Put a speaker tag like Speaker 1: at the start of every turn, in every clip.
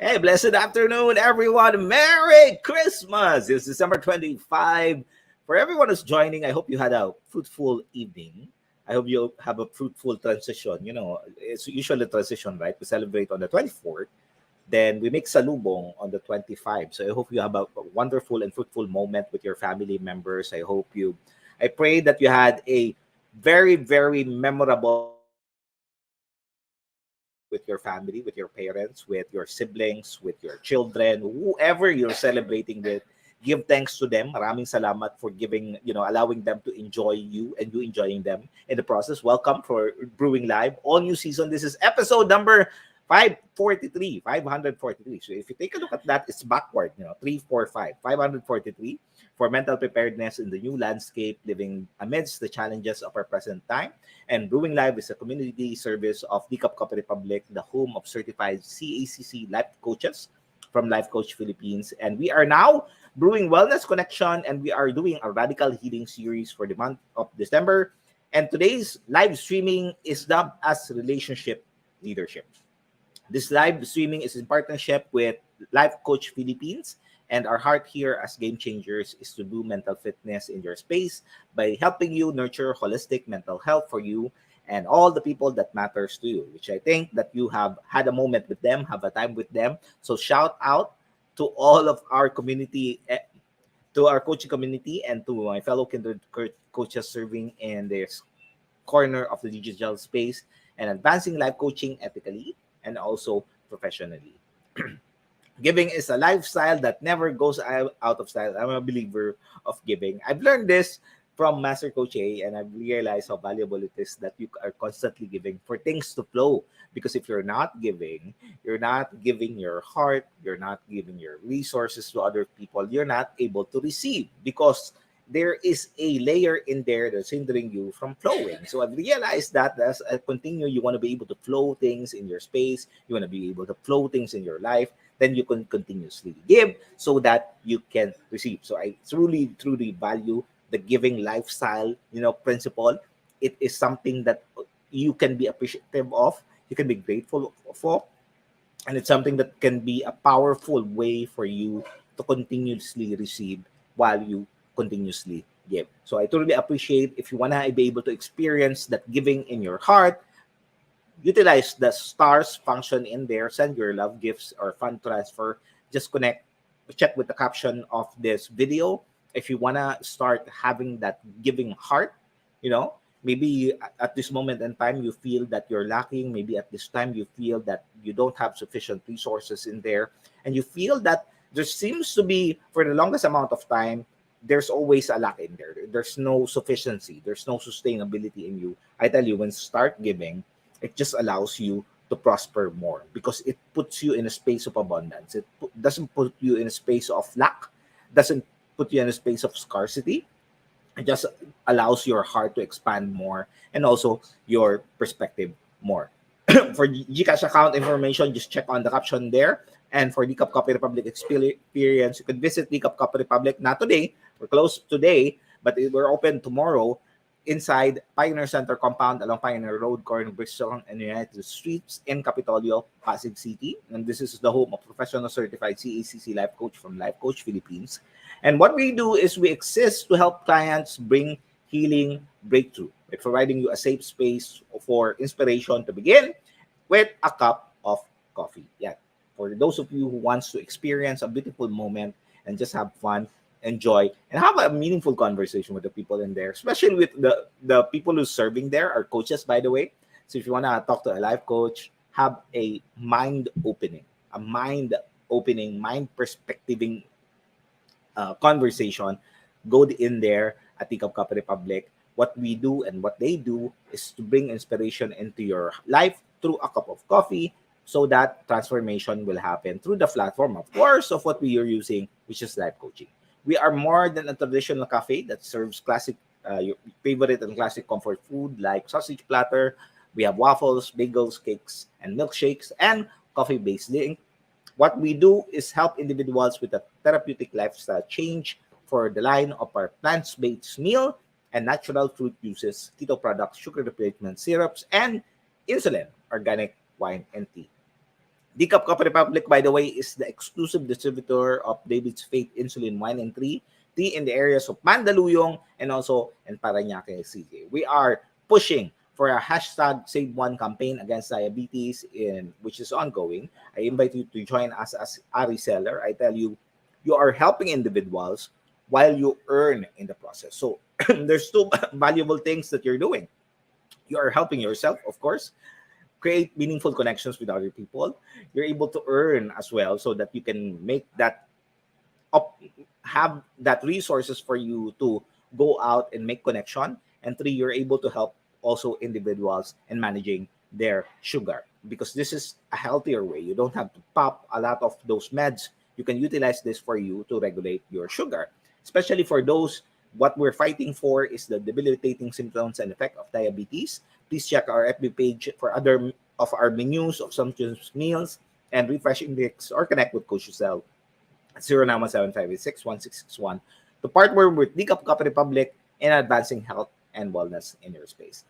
Speaker 1: Hey, blessed afternoon, everyone. Merry Christmas. It's December 25. For everyone who's joining, I hope you had a fruitful evening. I hope you have a fruitful transition. You know, it's usually a transition, right? We celebrate on the 24th, then we make salubong on the 25th. So I hope you have a wonderful and fruitful moment with your family members. I pray that you had a very, very memorable with your family, with your parents, with your siblings, with your children, whoever you're celebrating with. Give thanks to them. Maraming salamat for allowing them to enjoy you and you enjoying them in the process. Welcome for Brewing Live, all new season. This is episode number 543. So if you take a look at that, it's backward, 543 for mental preparedness in the new landscape, living amidst the challenges of our present time. And Brewing Live is a community service of CACC Republic, the home of certified CACC life coaches from Life Coach Philippines. And we are now brewing Wellness Connection, and we are doing a radical healing series for the month of December. And today's live streaming is dubbed as Relationship Leadership. This live streaming is in partnership with Life Coach Philippines, and our heart here as game changers is to do mental fitness in your space by helping you nurture holistic mental health for you and all the people that matters to you, which I think that you have had a moment with them, have a time with them. So shout out to all of our community, to our coaching community, and to my fellow kindred coaches serving in this corner of the digital space and advancing life coaching ethically and also professionally. Giving is a lifestyle that never goes out of style. I'm a believer of giving. I've learned this from Master Coach A, and I've realized how valuable it is that you are constantly giving for things to flow. Because if you're not giving your heart, you're not giving your resources to other people, you're not able to receive because there is a layer in there that's hindering you from flowing. So I've realized that as I continue, you want to be able to flow things in your space, you want to be able to flow things in your life, then you can continuously give so that you can receive. So I truly, truly value the giving lifestyle, principle. It is something that you can be appreciative of, you can be grateful for, and it's something that can be a powerful way for you to continuously receive while you continuously give. So I totally appreciate if you want to be able to experience that giving in your heart, utilize the stars function in there, send your love gifts or fund transfer, just check with the caption of this video. If you want to start having that giving heart, maybe at this moment in time you feel that you're lacking, maybe at this time you feel that you don't have sufficient resources in there, and you feel that there seems to be, for the longest amount of time, there's always a lack in there. There's no sufficiency. There's no sustainability in you. I tell you, when you start giving, it just allows you to prosper more because it puts you in a space of abundance. It doesn't put you in a space of lack, doesn't put you in a space of scarcity. It just allows your heart to expand more and also your perspective more. For GCash account information, just check on the caption there. And for Decap Copy Republic experience, you could visit Decap Copy Republic. Not today, we're closed today, but we're open tomorrow inside Pioneer Center compound along Pioneer Road, corner Bristol and United Streets in Capitolio, Pasig City. And this is the home of professional certified CACC life coach from Life Coach Philippines. And what we do is we exist to help clients bring healing breakthrough by providing you a safe space for inspiration to begin with a cup of coffee. Yeah. For those of you who wants to experience a beautiful moment and just have fun, enjoy, and have a meaningful conversation with the people in there, especially with the people who's serving there, are coaches, by the way. So if you want to talk to a life coach, have a mind opening, mind perspectiving conversation, go in there at Ticap Cup Republic. What we do and what they do is to bring inspiration into your life through a cup of coffee so that transformation will happen through the platform, of course, of what we are using, which is life coaching. We are more than a traditional cafe that serves classic, your favorite and classic comfort food like sausage platter. We have waffles, bagels, cakes, and milkshakes, and coffee-based drink. What we do is help individuals with a therapeutic lifestyle change for the line of our plant-based meal and natural fruit juices, keto products, sugar replacement syrups, and insulin, organic wine, and tea. Decaf Coffee Republic, by the way, is the exclusive distributor of David's Faith Insulin Wine and Tea in the areas of Mandaluyong and also in Parañaque City. We are pushing for a hashtag Save One campaign against diabetes, which is ongoing. I invite you to join us as a reseller. I tell you, you are helping individuals while you earn in the process. So there's two valuable things that you're doing. You are helping yourself, of course, create meaningful connections with other people. You're able to earn as well so that you can make that up, have that resources for you to go out and make connection. And three, you're able to help also individuals in managing their sugar, because this is a healthier way. You don't have to pop a lot of those meds. You can utilize this for you to regulate your sugar, especially for those. What we're fighting for is the debilitating symptoms and effect of diabetes. Please check our FB page for other of our menus of sumptuous meals and refresh index, or connect with Coach Rezzhel at 0917-586-1661 to partner with Decaf Coffee Republic in advancing health and wellness in your space.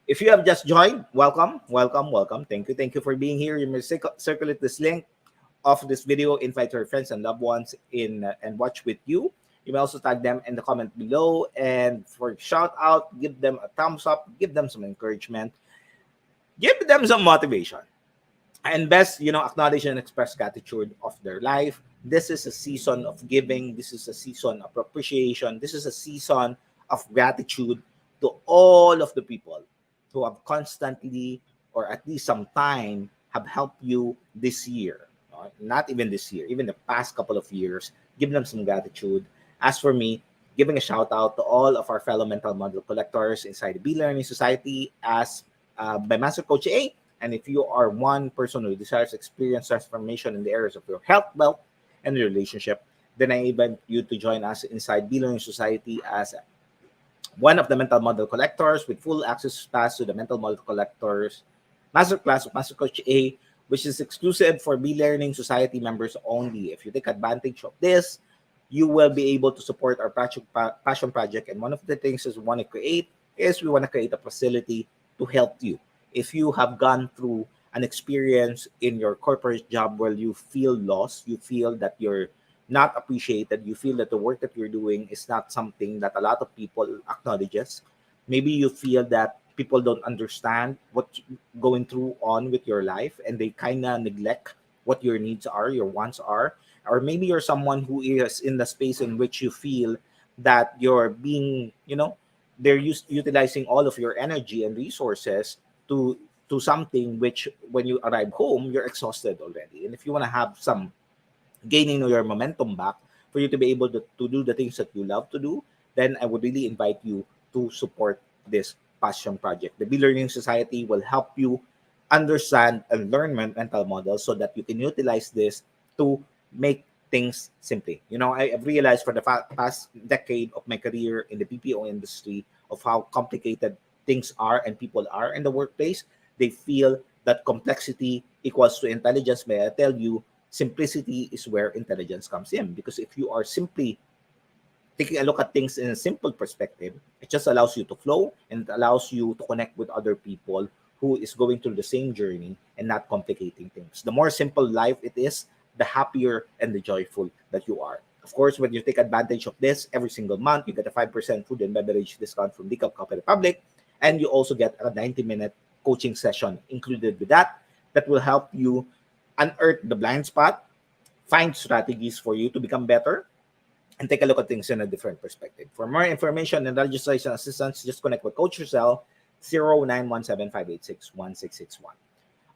Speaker 1: If you have just joined, welcome. Thank you for being here. You may circulate this link of this video, invite your friends and loved ones in and watch with you. You may also tag them in the comment below, and for shout out, give them a thumbs up, give them some encouragement, give them some motivation, and best, acknowledge and express gratitude of their life. This is a season of giving. This is a season of appreciation. This is a season of gratitude to all of the people who have constantly, or at least some time, have helped you this year. Not even this year, even the past couple of years. Give them some gratitude. As for me, giving a shout out to all of our fellow mental model collectors inside the Be Learning Society as by Master Coach A. And if you are one person who desires to experience transformation in the areas of your health, wealth, and relationship, then I invite you to join us inside Be Learning Society as one of the mental model collectors with full access pass to the mental model collectors masterclass of Master Coach A, which is exclusive for Be Learning Society members only. If you take advantage of this, you will be able to support our passion project. And one of the things we want to create is we want to create a facility to help you. If you have gone through an experience in your corporate job where you feel lost, you feel that you're not appreciated, you feel that the work that you're doing is not something that a lot of people acknowledges. Maybe you feel that people don't understand what going through on with your life, and they kind of neglect what your needs are, your wants are. Or maybe you're someone who is in the space in which you feel that you're being, they're utilizing all of your energy and resources to something which, when you arrive home, you're exhausted already. And if you want to have some gaining your momentum back for you to be able to do the things that you love to do, then I would really invite you to support this passion project. The Be Learning Society will help you understand and learn mental models so that you can utilize this to make things simply. I've realized for the past decade of my career in the BPO industry of how complicated things are and people are in the workplace. They feel that complexity equals to intelligence, but I tell you, simplicity is where intelligence comes in. Because if you are simply taking a look at things in a simple perspective, it just allows you to flow, and it allows you to connect with other people who is going through the same journey and not complicating things. The more simple life it is, the happier and the joyful that you are. Of course, when you take advantage of this, every single month, you get a 5% food and beverage discount from Decaf Coffee Republic, and you also get a 90-minute coaching session included with that will help you unearth the blind spot, find strategies for you to become better, and take a look at things in a different perspective. For more information and registration assistance, just connect with Coach Rezzhel, 0917-586-1661.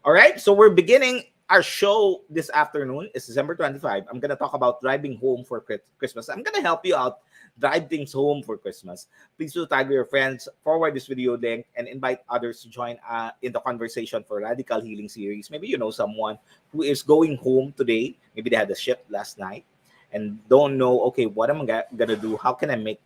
Speaker 1: All right, so we're beginning our show this afternoon. It's December 25. I'm going to talk about driving home for Christmas. I'm going to help you out drive things home for Christmas. Please do tag your friends, forward this video link, and invite others to join in the conversation for Radical Healing Series. Maybe you know someone who is going home today. Maybe they had a shift last night and don't know, okay, what am I going to do? How can I make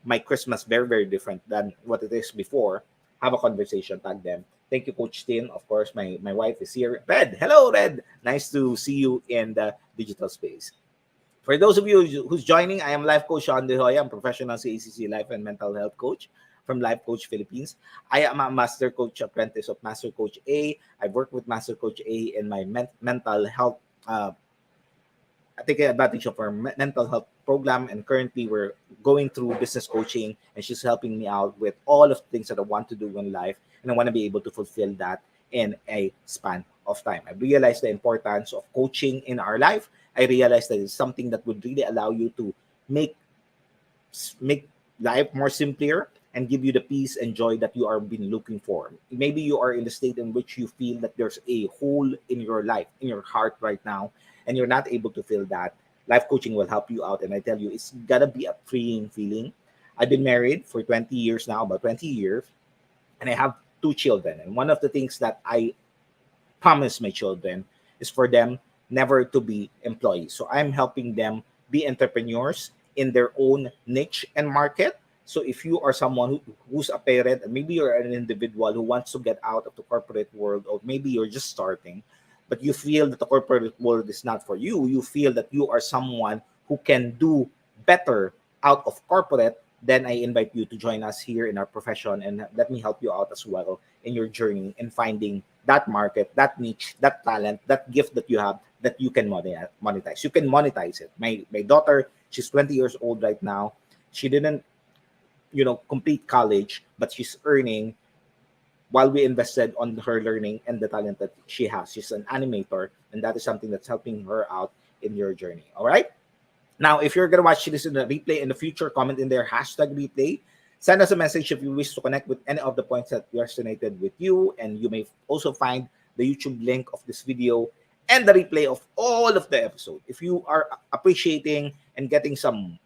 Speaker 1: my Christmas very, very different than what it is before? Have a conversation, tag them. Thank you, Coach Tin. Of course, my wife is here. Red, hello, Red. Nice to see you in the digital space. For those of you who's joining, I am Life Coach Shaun. I'm professional CACC life and mental health coach. from Life Coach Philippines. I am a Master Coach Apprentice of Master Coach A. I work with Master Coach A in my mental health taking advantage of our mental health program, and currently we're going through business coaching, and she's helping me out with all of the things that I want to do in life, and I want to be able to fulfill that in a span of time. I realized the importance of coaching in our life. I realized that it's something that would really allow you to make make life more simpler and give you the peace and joy that you are been looking for. Maybe you are in the state in which you feel that there's a hole in your life, in your heart right now, and you're not able to fill that. Life coaching will help you out, and I tell you, it's gotta be a freeing feeling. I've been married for 20 years now, about 20 years, and I have two children. And one of the things that I promise my children is for them never to be employees. So I'm helping them be entrepreneurs in their own niche and market. So if you are someone who's a parent, and maybe you're an individual who wants to get out of the corporate world, or maybe you're just starting, but you feel that the corporate world is not for you, you feel that you are someone who can do better out of corporate, then I invite you to join us here in our profession, and let me help you out as well in your journey in finding that market, that niche, that talent, that gift that you have that you can monetize. You can monetize it. My daughter, she's 20 years old right now. She didn't, complete college, but she's earning while we invested on her learning and the talent that she has. She's an animator, and that is something that's helping her out in your journey. All right. Now, if you're gonna watch this in the replay in the future, comment in there #replay. Send us a message if you wish to connect with any of the points that resonated with you, and you may also find the YouTube link of this video and the replay of all of the episode. If you are appreciating and getting some,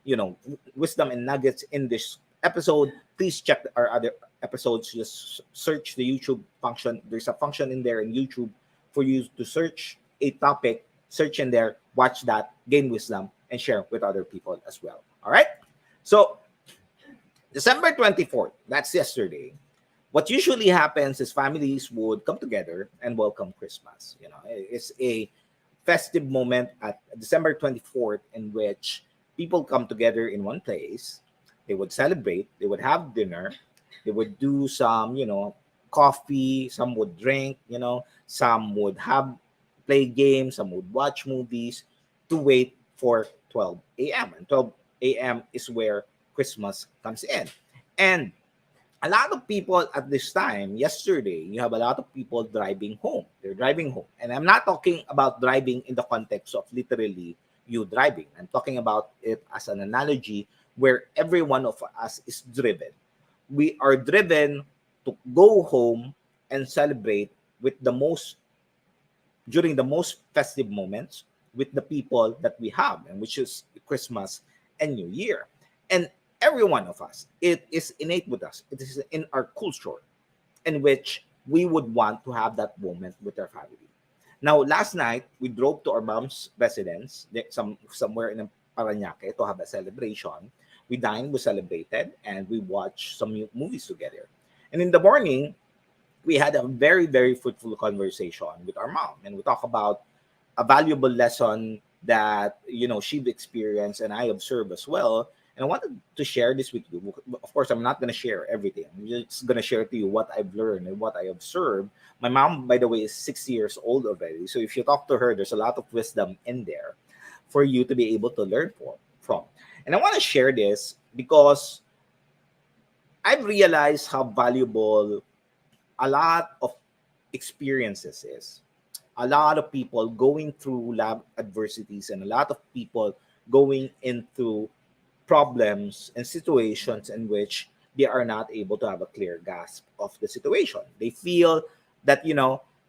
Speaker 1: wisdom and nuggets in this episode, please check our other episodes. Just search the YouTube function. There's a function in there in YouTube for you to search a topic, search in there, watch that, gain wisdom, and share with other people as well. All right. So December 24th, that's yesterday. What usually happens is families would come together and welcome Christmas. It's a festive moment at December 24th in which people come together in one place. They would celebrate, they would have dinner, they would do some, coffee, some would drink, some would have play games, some would watch movies to wait for 12 a.m. And 12 a.m. is where Christmas comes in. And a lot of people at this time, yesterday, you have a lot of people driving home. They're driving home. And I'm not talking about driving in the context of literally you driving. I'm talking about it as an analogy where every one of us is driven. We are driven to go home and celebrate with during the most festive moments with the people that we have, and which is Christmas and New Year. And every one of us, it is innate with us. It is in our culture in which we would want to have that moment with our family. Now, last night, we drove to our mom's residence, somewhere in Parañaque, to have a celebration. We dined, we celebrated, and we watched some movies together. And in the morning, we had a very, very fruitful conversation with our mom, and we talked about a valuable lesson that she've experienced and I observed as well. And I wanted to share this with you. Of course, I'm not going to share everything. I'm just going to share to you what I've learned and what I observed. My mom, by the way, is 60 years old already. So if you talk to her, there's a lot of wisdom in there for you to be able to learn from. And I want to share this because I've realized how valuable a lot of experiences is. A lot of people going through lab adversities, and a lot of people going into problems and situations in which they are not able to have a clear grasp of the situation. They feel that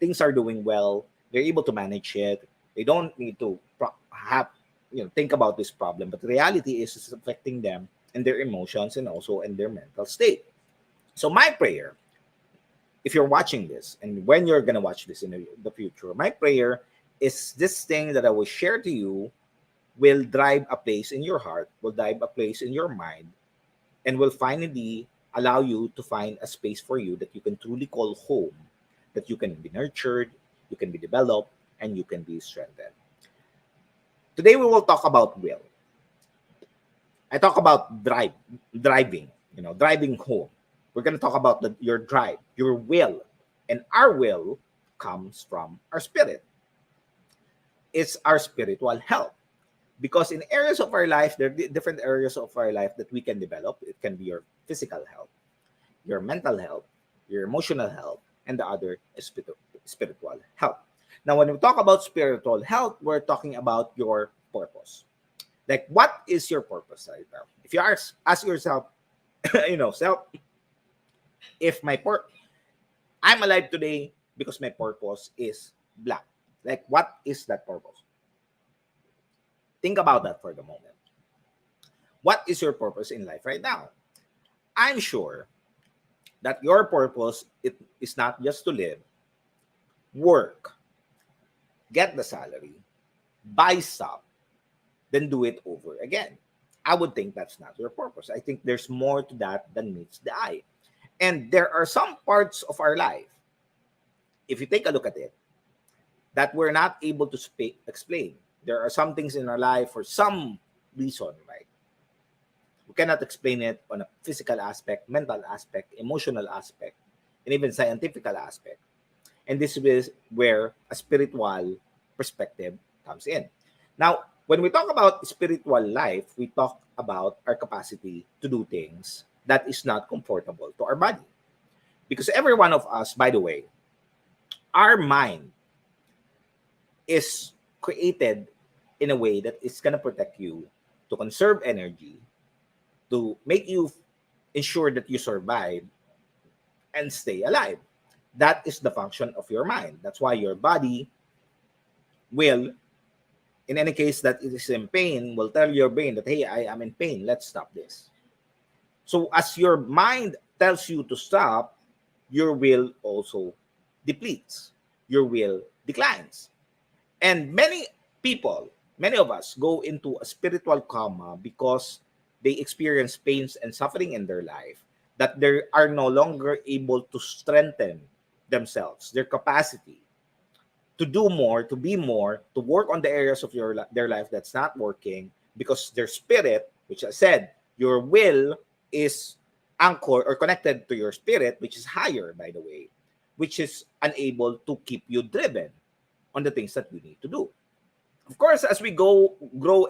Speaker 1: things are doing well, they're able to manage it, they don't need to think about this problem, but the reality is it's affecting them and their emotions and also in their mental state. So my prayer, if you're watching this and when you're going to watch this in the future, my prayer is this thing that I will share to you will drive a place in your heart, will drive a place in your mind, and will finally allow you to find a space for you that you can truly call home, that you can be nurtured, you can be developed, and you can be strengthened. Today we will talk about will. I talk about driving home. we're going to talk about your drive, your will. And our will comes from our spirit. It's our spiritual health. Because in areas of our life, there are different areas of our life that we can develop. It can be your physical health, your mental health, your emotional health, and the other is spiritual health. Now, when we talk about spiritual health, we're talking about your purpose. Like, what is your purpose right now? If you ask yourself, self, if I'm alive today because my purpose is black. Like, what is that purpose? Think about that for the moment. What is your purpose in life right now? I'm sure that your purpose is not just to live, work, get the salary, buy stuff, then do it over again. I would think that's not your purpose. I think there's more to that than meets the eye. And there are some parts of our life, if you take a look at it, that we're not able to explain. There are some things in our life for some reason, right? We cannot explain it on a physical aspect, mental aspect, emotional aspect, and even scientific aspect. And this is where a spiritual perspective comes in. Now, when we talk about spiritual life, we talk about our capacity to do things that is not comfortable to our body. Because every one of us, by the way, our mind is created in a way that it's going to protect you, to conserve energy, to make you ensure that you survive and stay alive. That is the function of your mind. That's why your body will, in any case that it is in pain, will tell your brain that, hey, I am in pain. Let's stop this. So as your mind tells you to stop, your will also depletes. Your will declines. And many people, many of us go into a spiritual coma because they experience pains and suffering in their life that they are no longer able to strengthen themselves, their capacity to do more, to be more, to work on the areas of their life that's not working, because their spirit, which I said, your will is anchored or connected to your spirit, which is higher, by the way, which is unable to keep you driven on the things that you need to do. Of course, as we grow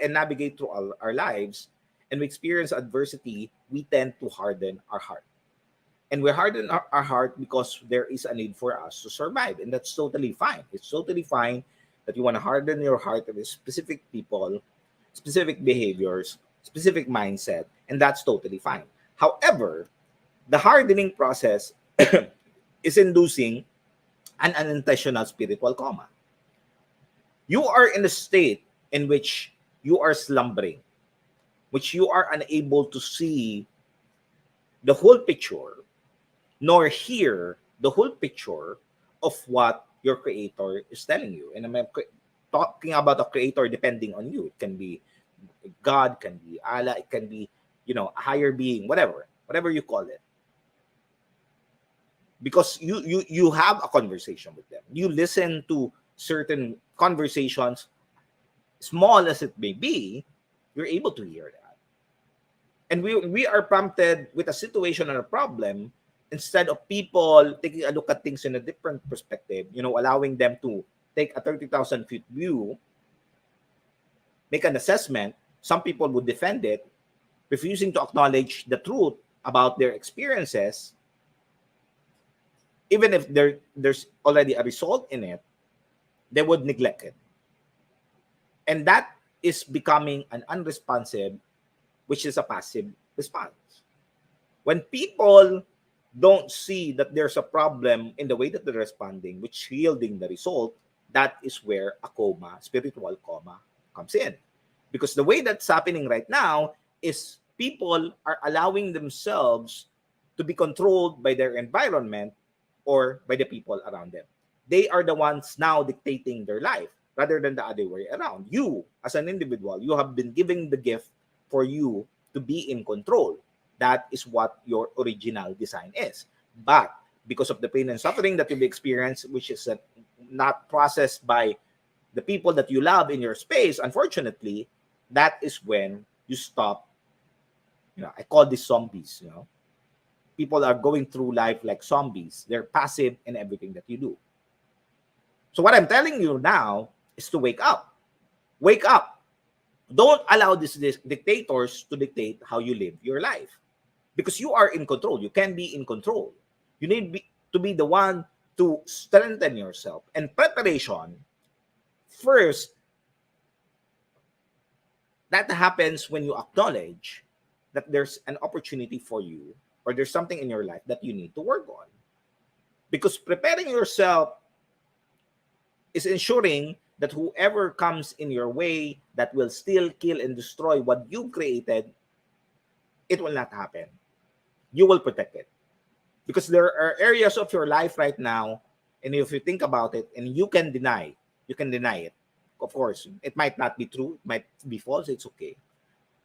Speaker 1: and navigate through our lives and we experience adversity, we tend to harden our heart. And we harden our heart because there is a need for us to survive. And that's totally fine. It's totally fine that you want to harden your heart with specific people, specific behaviors, specific mindset, and that's totally fine. However, the hardening process is inducing an unintentional spiritual coma. You are in a state in which you are slumbering, which you are unable to see the whole picture, nor hear the whole picture of what your creator is telling you. And I'm talking about a creator depending on you. It can be God, can be Allah, it can be, a higher being, whatever you call it. Because you have a conversation with them. You listen to certain conversations, small as it may be, you're able to hear that. And we are prompted with a situation or a problem, instead of people taking a look at things in a different perspective, allowing them to take a 30,000 feet view, make an assessment. Some people would defend it, refusing to acknowledge the truth about their experiences, even if there's already a result in it, they would neglect it. And that is becoming an unresponsive, which is a passive response. When people don't see that there's a problem in the way that they're responding, which yielding the result, that is where a coma, spiritual coma, comes in. Because the way that's happening right now is people are allowing themselves to be controlled by their environment or by the people around them. They are the ones now dictating their life rather than the other way around. You, as an individual, you have been given the gift for you to be in control. That is what your original design is. But because of the pain and suffering that you've experienced, which is not processed by the people that you love in your space, unfortunately, that is when you stop. I call this zombies, people are going through life like zombies. They're passive in everything that you do. So what I'm telling you now is to wake up. Wake up. Don't allow these dictators to dictate how you live your life. Because you are in control. You can be in control. You need to be the one to strengthen yourself. And preparation, first, that happens when you acknowledge that there's an opportunity for you or there's something in your life that you need to work on. Because preparing yourself is ensuring that whoever comes in your way that will steal, kill, and destroy what you created, it will not happen. You will protect it. Because there are areas of your life right now, and if you think about it, and you can deny it. Of course, it might not be true, it might be false, it's okay.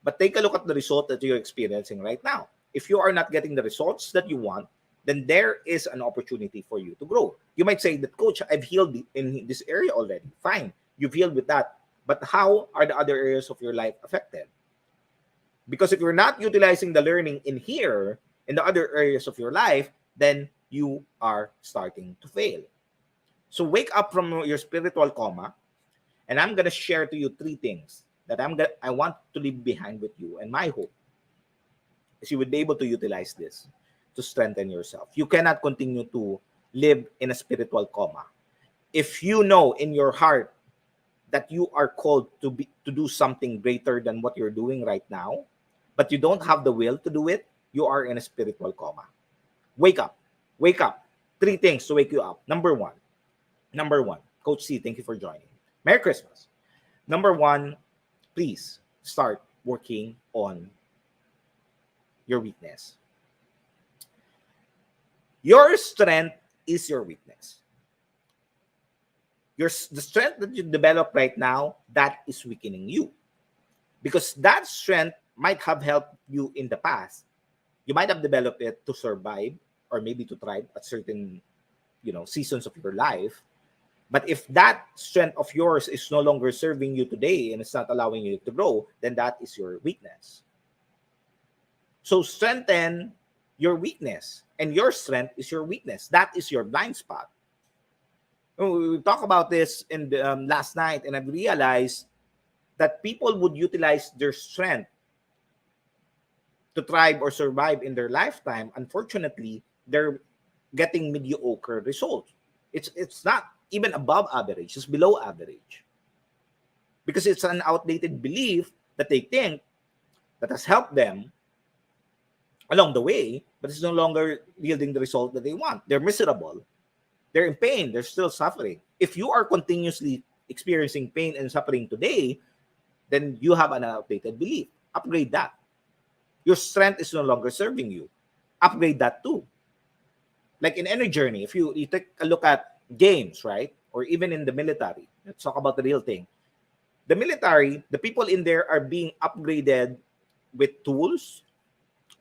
Speaker 1: But take a look at the result that you're experiencing right now. If you are not getting the results that you want, then there is an opportunity for you to grow. You might say that, Coach, I've healed in this area already. Fine, you've healed with that. But how are the other areas of your life affected? Because if you're not utilizing the learning in here, in the other areas of your life, then you are starting to fail. So wake up from your spiritual coma, and I'm going to share to you 3 things that I want to leave behind with you. And my hope is you would be able to utilize this to strengthen yourself. You cannot continue to live in a spiritual coma. If you know in your heart that you are called to do something greater than what you're doing right now, but you don't have the will to do it, you are in a spiritual coma. Wake up. Wake up. 3 things to wake you up. Number one, Coach C, thank you for joining. Merry Christmas. Number 1, please start working on your weakness. Your strength is your weakness. The strength that you develop right now, that is weakening you. Because that strength might have helped you in the past. You might have developed it to survive or maybe to thrive at certain, seasons of your life. But if that strength of yours is no longer serving you today and it's not allowing you to grow, then that is your weakness. So strengthen your weakness, and your strength is your weakness. That is your blind spot. We talked about this in the, last night, and I've realized that people would utilize their strength to thrive or survive in their lifetime. Unfortunately, they're getting mediocre results. It's not even above average, it's below average. Because it's an outdated belief that they think that has helped them along the way, but it's no longer yielding the result that they want. They're miserable. They're in pain. They're still suffering. If you are continuously experiencing pain and suffering today, then you have an outdated belief. Upgrade that. Your strength is no longer serving you. Upgrade that too. Like in any journey, if you take a look at games, right? Or even in the military. Let's talk about the real thing. The military, the people in there are being upgraded with tools,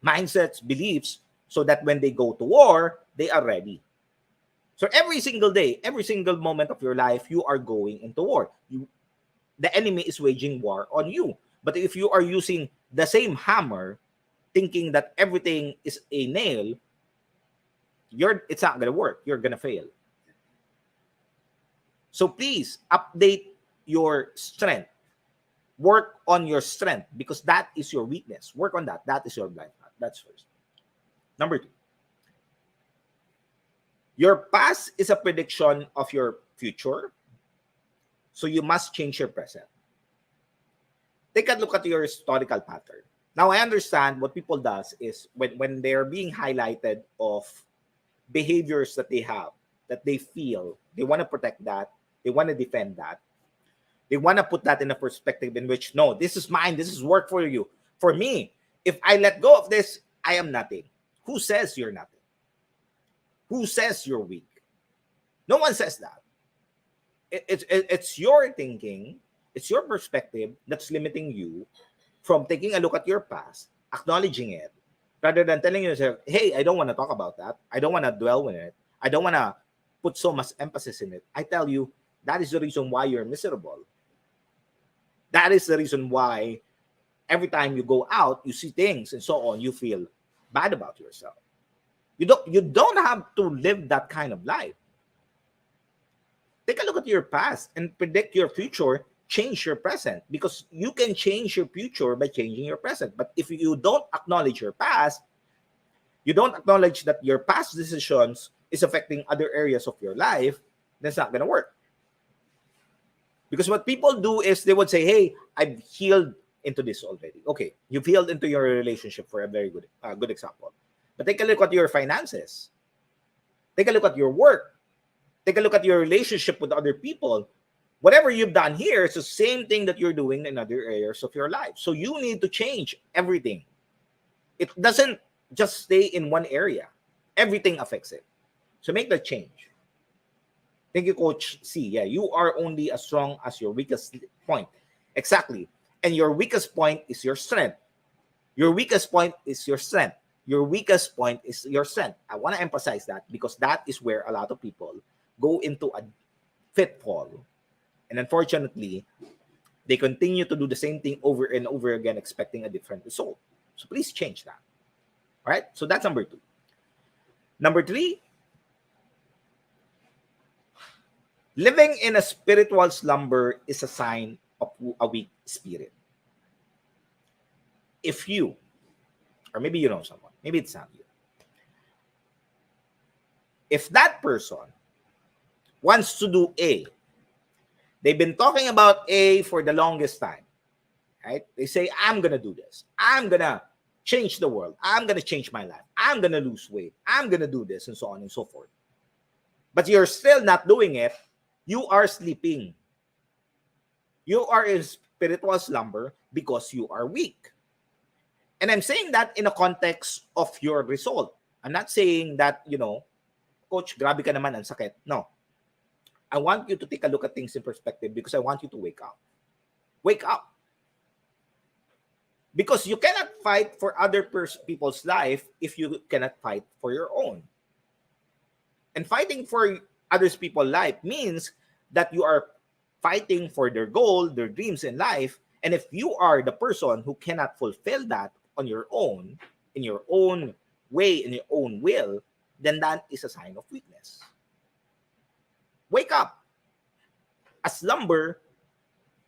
Speaker 1: mindsets, beliefs, so that when they go to war, they are ready. So every single day, every single moment of your life, you are going into war. The enemy is waging war on you. But if you are using the same hammer, thinking that everything is a nail, it's not going to work. You're going to fail. So please update your strength. Work on your strength, because that is your weakness. Work on that. That is your blind spot. That's first. Number 2. Your past is a prediction of your future. So you must change your present. Take a look at your historical pattern. Now, I understand what people does is when they're being highlighted of behaviors that they have, that they feel, they want to protect that, they want to defend that. They want to put that in a perspective in which, no, this is mine, this is work for you. For me, if I let go of this, I am nothing. Who says you're nothing? Who says you're weak? No one says that. It's your thinking, it's your perspective that's limiting you from taking a look at your past, acknowledging it, rather than telling yourself, hey, I don't want to talk about that. I don't want to dwell on it. I don't want to put so much emphasis in it. I tell you, that is the reason why you're miserable. That is the reason why every time you go out, you see things and so on, you feel bad about yourself. You don't have to live that kind of life. Take a look at your past and predict your future, change your present, because you can change your future by changing your present. But if you don't acknowledge your past, you don't acknowledge that your past decisions is affecting other areas of your life, that's not going to work. Because what people do is they would say, hey, I've healed into this already. Okay, you've healed into your relationship, for a very good example. But take a look at your finances. Take a look at your work. Take a look at your relationship with other people. Whatever you've done here is the same thing that you're doing in other areas of your life. So you need to change everything. It doesn't just stay in one area. Everything affects it. So make that change. Thank you, Coach C. Yeah, you are only as strong as your weakest point. Exactly. And your weakest point is your strength. Your weakest point is your strength. Your weakest point is your strength. I want to emphasize that because that is where a lot of people go into a pitfall. And unfortunately, they continue to do the same thing over and over again, expecting a different result. So please change that. All right? So that's number 2. Number 3, living in a spiritual slumber is a sign of a weak spirit. If you, or maybe you know someone, maybe it's not you. If that person wants to do A, they've been talking about A for the longest time, right? They say, I'm going to do this. I'm going to change the world. I'm going to change my life. I'm going to lose weight. I'm going to do this, and so on and so forth. But you're still not doing it. You are sleeping. You are in spiritual slumber because you are weak. And I'm saying that in a context of your result. I'm not saying that, Coach, grabe ka naman, ang sakit. No. I want you to take a look at things in perspective because I want you to wake up. Wake up. Because you cannot fight for other people's life if you cannot fight for your own. And fighting for others people's life means that you are fighting for their goal, their dreams in life. And if you are the person who cannot fulfill that on your own, in your own way, in your own will, then that is a sign of weakness. Wake up. A slumber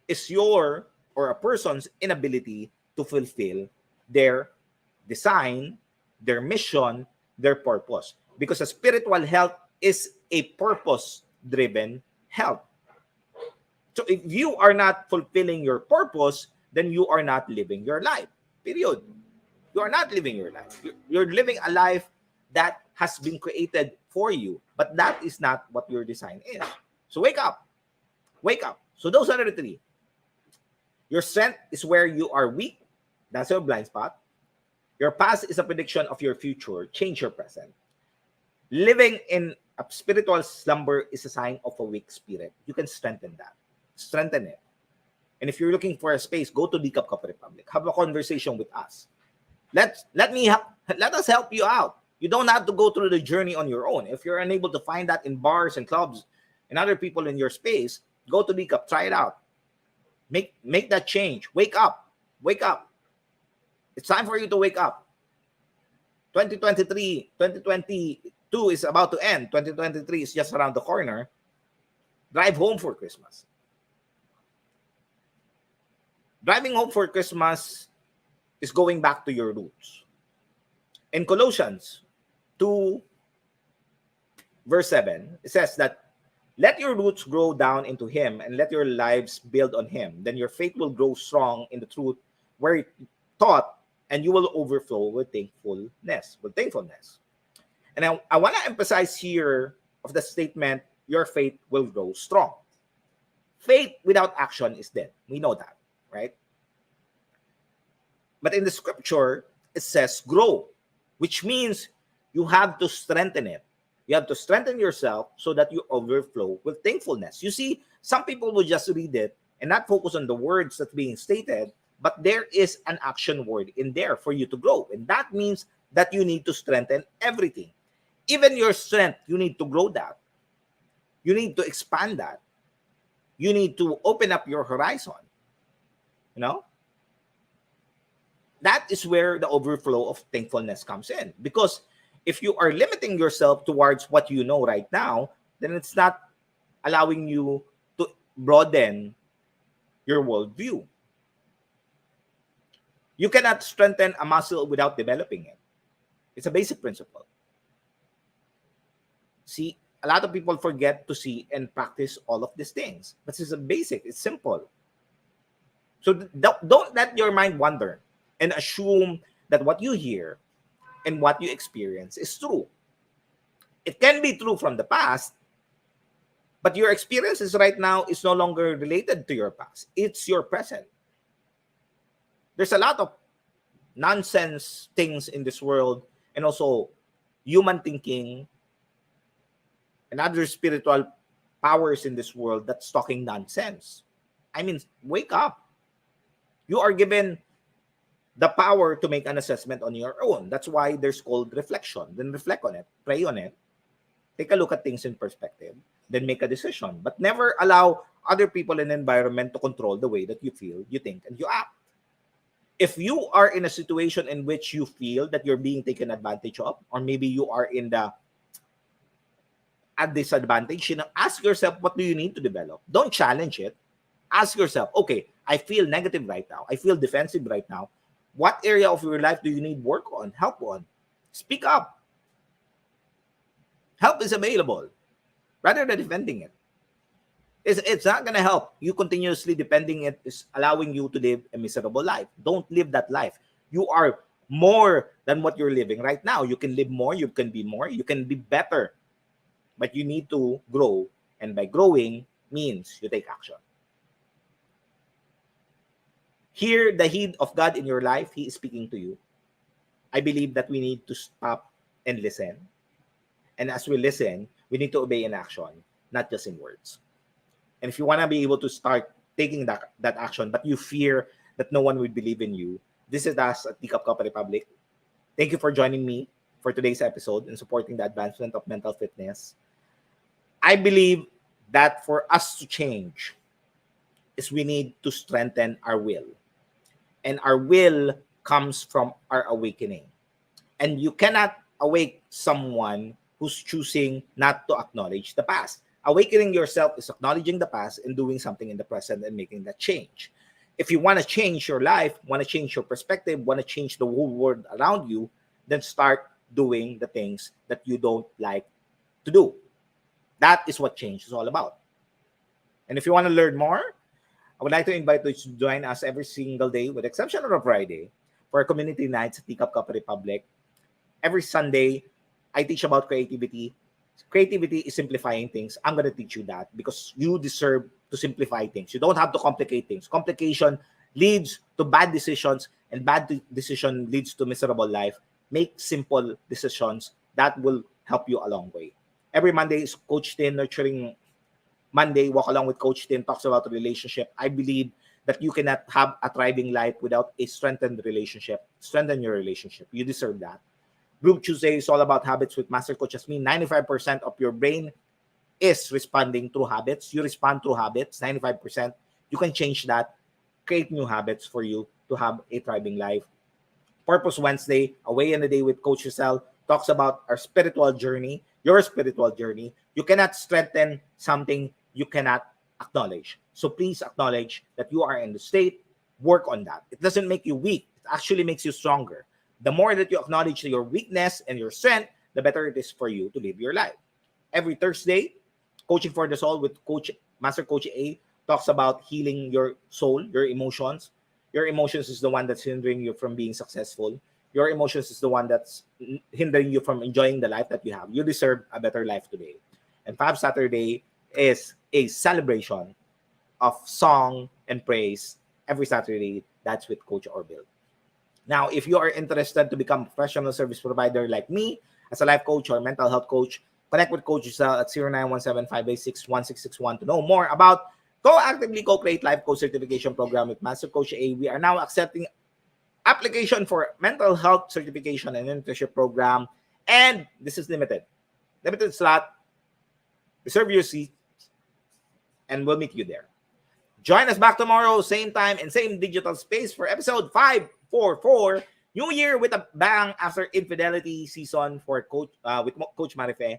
Speaker 1: is your or a person's inability to fulfill their design, their mission, their purpose. Because a spiritual health is a purpose-driven health. So if you are not fulfilling your purpose, then you are not living your life. Period. You are not living your life. You're living a life that has been created for you, but that is not what your design is. So wake up. Wake up. So those are the 3. Your strength is where you are weak. That's your blind spot. Your past is a prediction of your future. Change your present. Living in a spiritual slumber is a sign of a weak spirit. You can strengthen that. Strengthen it. And if you're looking for a space, go to Decap Cup Republic. Have a conversation with us. Let us help you out. You don't have to go through the journey on your own. If you're unable to find that in bars and clubs and other people in your space, go to Decap. Try it out. Make that change. Wake up. Wake up. It's time for you to wake up. 2022 is about to end. 2023 is just around the corner. Drive home for Christmas. Driving home for Christmas is going back to your roots. In Colossians 2, verse 7, it says that, let your roots grow down into him and let your lives build on him. Then your faith will grow strong in the truth where it taught, and you will overflow with thankfulness. And I want to emphasize here of the statement, your faith will grow strong. Faith without action is dead. We know that, right? But in the scripture, it says grow, which means you have to strengthen it. You have to strengthen yourself so that you overflow with thankfulness. You see, some people will just read it and not focus on the words that's being stated, but there is an action word in there for you to grow. And that means that you need to strengthen everything. Even your strength, you need to grow that. You need to expand that. You need to open up your horizon. That is where the overflow of thankfulness comes in. Because If you are limiting yourself towards what you know right now, then it's not allowing you to broaden your worldview. You cannot strengthen a muscle without developing it. It's a basic principle. See, a lot of people forget to see and practice all of these things. But it's a basic, it's simple. So don't let your mind wander and assume that what you hear and what you experience is true. It can be true from the past, but your experiences right now is no longer related to your past. It's your present. There's a lot of nonsense things in this world, and also human thinking and other spiritual powers in this world that's talking nonsense. I mean, wake up. You are given the power to make an assessment on your own. That's why there's called reflection. Then reflect on it, pray on it, take a look at things in perspective, then make a decision. But never allow other people and environment to control the way that you feel, you think, and you act. If you are in a situation in which you feel that you're being taken advantage of, or maybe you are in the at disadvantage, ask yourself, what do you need to develop? Don't challenge it. Ask yourself, okay, I feel negative right now. I feel defensive right now. What area of your life do you need work on, help on? Speak up. Help is available rather than defending it. It's not going to help. You continuously defending it is allowing you to live a miserable life. Don't live that life. You are more than what you're living right now. You can live more. You can be more. You can be better. But you need to grow. And by growing means you take action. Hear the heed of God in your life. He is speaking to you. I believe that we need to stop and listen. And as we listen, we need to obey in action, not just in words. And if you want to be able to start taking that action, but you fear that no one will believe in you, this is us at CACC Republic. Thank you for joining me for today's episode and supporting the advancement of mental fitness. I believe that for us to change is we need to strengthen our will. And our will comes from our awakening. And you cannot awake someone who's choosing not to acknowledge the past. Awakening yourself is acknowledging the past and doing something in the present and making that change. If you want to change your life, want to change your perspective, want to change the whole world around you, then start doing the things that you don't like to do. That is what change is all about. And if you want to learn more, I would like to invite you to join us every single day, with the exception of a Friday, for our community nights at CACC Republic. Every Sunday, I teach about creativity. Creativity is simplifying things. I'm going to teach you that because you deserve to simplify things. You don't have to complicate things. Complication leads to bad decisions, and bad decision leads to miserable life. Make simple decisions that will help you a long way. Every Monday is Coach Tin Nurturing Monday. Walk Along with Coach Tin talks about relationship. I believe that you cannot have a thriving life without a strengthened relationship. Strengthen your relationship. You deserve that. Brew Tuesday is all about habits with Master Coach Jasmine. 95% of your brain is responding through habits. You respond through habits, 95%. You can change that. Create new habits for you to have a thriving life. Purpose Wednesday, Away in the Day with Coach Rezzhel, talks about our spiritual journey, your spiritual journey. You cannot strengthen something you cannot acknowledge. So please acknowledge that you are in the state. Work on that. It doesn't make you weak. It actually makes you stronger. The more that you acknowledge your weakness and your strength, the better it is for you to live your life. Every Thursday, Coaching for the Soul with Master Coach A talks about healing your soul, your emotions. Your emotions is the one that's hindering you from being successful. Your emotions is the one that's hindering you from enjoying the life that you have. You deserve a better life today. And Fab Saturday is a celebration of song and praise every Saturday. That's with Coach Orville. Now, if you are interested to become a professional service provider like me, as a life coach or mental health coach, connect with Coach Rezzhel at 0917-586-1661 to know more about Actively Co-Create Life Coach Certification Program with Master Coach A. We are now accepting application for mental health certification and internship program, and this is limited slot. Reserve your seat, and we'll meet you there. Join us back tomorrow, same time and same digital space for episode 544 New Year with a bang after infidelity season for Coach Marife.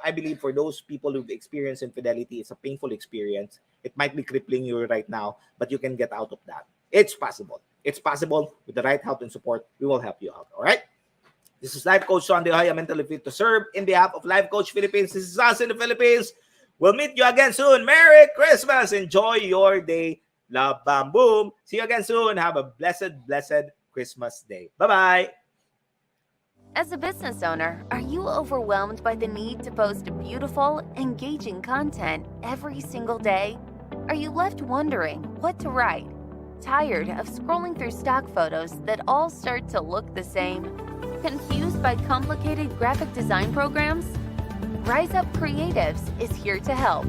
Speaker 1: I believe for those people who've experienced infidelity, it's a painful experience. It might be crippling you right now, but you can get out of that. It's possible. It's possible. With the right help and support, we will help you out. All right? This is Life Coach Shaun, mentally fit to serve. In behalf of Life Coach Philippines, this is us in the Philippines. We'll meet you again soon. Merry Christmas. Enjoy your day. Love, bam, boom. See you again soon. Have a blessed Christmas day. Bye-bye.
Speaker 2: As a business owner, are you overwhelmed by the need to post beautiful, engaging content every single day? Are you left wondering what to write? Tired of scrolling through stock photos that all start to look the same? Confused by complicated graphic design programs? Rise Up Creatives is here to help.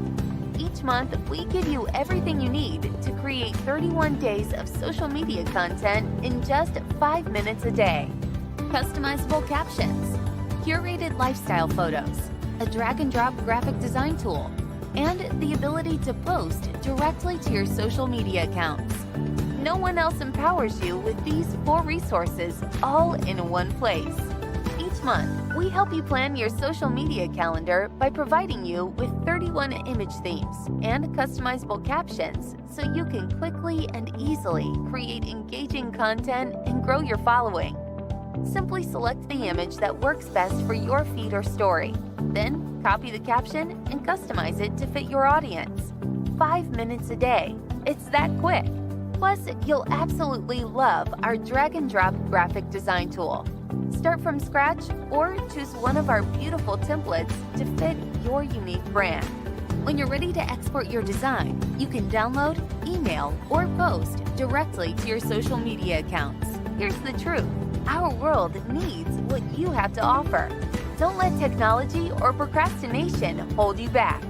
Speaker 2: Each month, we give you everything you need to create 31 days of social media content in just 5 minutes a day. Customizable captions, curated lifestyle photos, a drag-and-drop graphic design tool, and the ability to post directly to your social media accounts. No one else empowers you with these 4 resources all in one place. Each month, we help you plan your social media calendar by providing you with 31 image themes and customizable captions so you can quickly and easily create engaging content and grow your following. Simply select the image that works best for your feed or story. Then, copy the caption and customize it to fit your audience. 5 minutes a day. It's that quick. Plus, you'll absolutely love our drag-and-drop graphic design tool. Start from scratch or choose one of our beautiful templates to fit your unique brand. When you're ready to export your design, you can download, email, or post directly to your social media accounts. Here's the truth. Our world needs what you have to offer. Don't let technology or procrastination hold you back.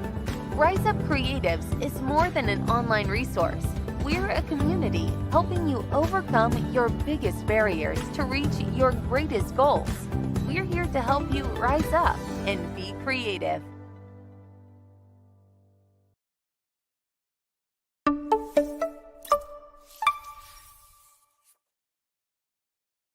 Speaker 2: Rise Up Creatives is more than an online resource. We're a community helping you overcome your biggest barriers to reach your greatest goals. We're here to help you rise up and be creative.